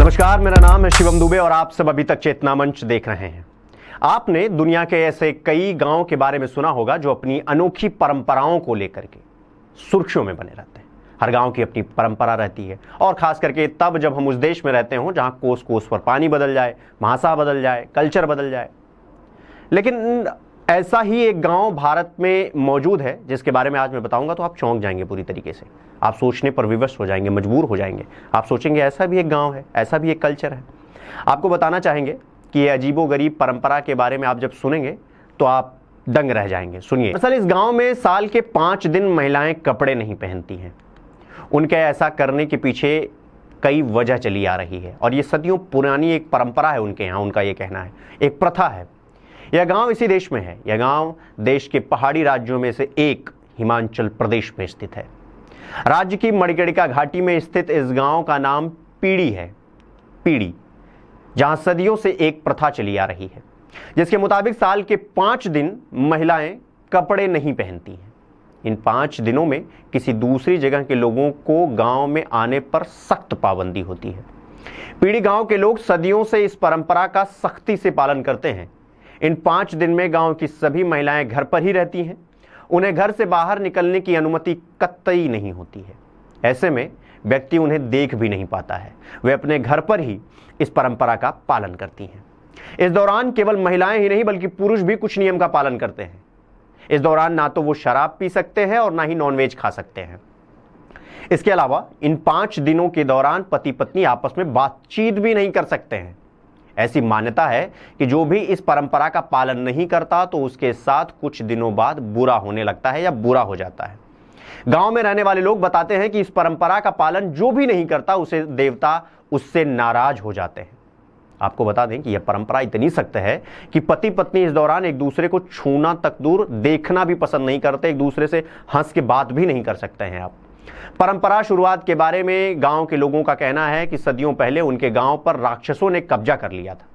नमस्कार, मेरा नाम है शिवम दुबे और आप सब अभी तक चेतना मंच देख रहे हैं। आपने दुनिया के ऐसे कई गांव के बारे में सुना होगा जो अपनी अनोखी परंपराओं को लेकर के सुर्खियों में बने रहते हैं। हर गांव की अपनी परंपरा रहती है और खास करके तब जब हम उस देश में रहते हो जहां कोस कोस पर पानी बदल जाए, भाषा बदल जाए, कल्चर बदल जाए। लेकिन ऐसा ही एक गांव भारत में मौजूद है जिसके बारे में आज मैं बताऊंगा तो आप चौंक जाएंगे पूरी तरीके से। आप सोचने पर विवश हो जाएंगे, मजबूर हो जाएंगे। आप सोचेंगे ऐसा भी एक गांव है, ऐसा भी एक कल्चर है। आपको बताना चाहेंगे कि ये अजीबोगरीब परंपरा के बारे में आप जब सुनेंगे तो आप दंग रह जाएंगे। सुनिए, असल इस गांव में साल के 5 दिन महिलाएं कपड़े नहीं पहनती हैं। उनके ऐसा करने के पीछे कई वजह चली आ रही है और ये सदियों पुरानी एक परंपरा है उनके यहाँ। उनका ये कहना है, एक प्रथा है। यह गांव इसी देश में है। यह गांव देश के पहाड़ी राज्यों में से एक हिमाचल प्रदेश में स्थित है। राज्य की मणिकर्णिका घाटी में स्थित इस गांव का नाम पीड़ी है। पीड़ी, जहां सदियों से एक प्रथा चली आ रही है जिसके मुताबिक साल के 5 दिन महिलाएं कपड़े नहीं पहनती हैं। इन 5 दिनों में किसी दूसरी जगह के लोगों को गांव में आने पर सख्त पाबंदी होती है। पीड़ी गांव के लोग सदियों से इस परंपरा का सख्ती से पालन करते हैं। इन 5 दिन में गांव की सभी महिलाएं घर पर ही रहती हैं। उन्हें घर से बाहर निकलने की अनुमति कतई नहीं होती है। ऐसे में व्यक्ति उन्हें देख भी नहीं पाता है। वे अपने घर पर ही इस परंपरा का पालन करती हैं। इस दौरान केवल महिलाएं ही नहीं बल्कि पुरुष भी कुछ नियम का पालन करते हैं। इस दौरान ना तो वो शराब पी सकते हैं और ना ही नॉनवेज खा सकते हैं। इसके अलावा इन 5 दिनों के दौरान पति पत्नी आपस में बातचीत भी नहीं कर सकते हैं। ऐसी मान्यता है कि जो भी इस परंपरा का पालन नहीं करता तो उसके साथ कुछ दिनों बाद बुरा होने लगता है या बुरा हो जाता है। गांव में रहने वाले लोग बताते हैं कि इस परंपरा का पालन जो भी नहीं करता उसे देवता उससे नाराज हो जाते हैं। आपको बता दें कि यह परंपरा इतनी सख्त है कि पति पत्नी इस दौरान एक दूसरे को छूना तक दूर, देखना भी पसंद नहीं करते। एक दूसरे से हंस के बात भी नहीं कर सकते हैं आप। परंपरा शुरुआत के बारे में गांव के लोगों का कहना है कि सदियों पहले उनके गांव पर राक्षसों ने कब्जा कर लिया था।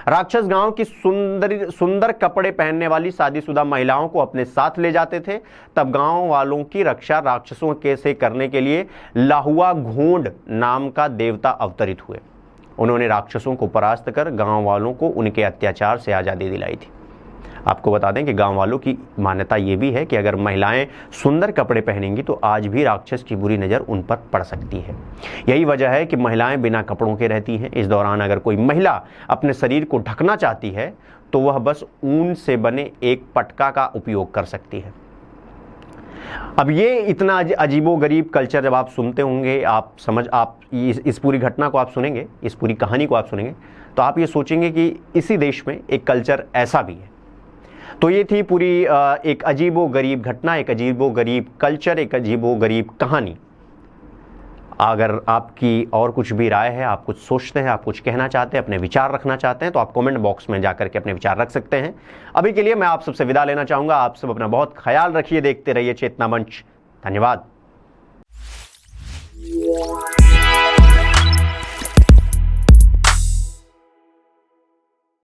राक्षस गांव की सुंदर कपड़े पहनने वाली शादीशुदा महिलाओं को अपने साथ ले जाते थे। तब गांव वालों की रक्षा राक्षसों के से करने के लिए लाहुआ घोंड नाम का देवता अवतरित हुए। उन्होंने राक्षसों को परास्त कर गांव वालों को उनके अत्याचार से आज़ादी दिलाई थी। आपको बता दें कि गांव वालों की मान्यता ये भी है कि अगर महिलाएं सुंदर कपड़े पहनेंगी तो आज भी राक्षस की बुरी नज़र उन पर पड़ सकती है। यही वजह है कि महिलाएं बिना कपड़ों के रहती हैं। इस दौरान अगर कोई महिला अपने शरीर को ढकना चाहती है तो वह बस ऊन से बने एक पटका का उपयोग कर सकती है। अब ये इतना अजीबोगरीब कल्चर जब आप सुनते होंगे, आप इस पूरी घटना को आप सुनेंगे, इस पूरी कहानी को आप सुनेंगे तो आप ये सोचेंगे कि इसी देश में एक कल्चर ऐसा भी है। तो ये थी पूरी एक अजीबोगरीब घटना, एक अजीबोगरीब कल्चर, एक अजीबोगरीब कहानी। अगर आपकी और कुछ भी राय है, आप कुछ सोचते हैं, आप कुछ कहना चाहते हैं, अपने विचार रखना चाहते हैं तो आप कमेंट बॉक्स में जाकर के अपने विचार रख सकते हैं। अभी के लिए मैं आप सबसे विदा लेना चाहूँगा। आप सब अपना बहुत ख्याल रखिए, देखते रहिए चेतना मंच। धन्यवाद।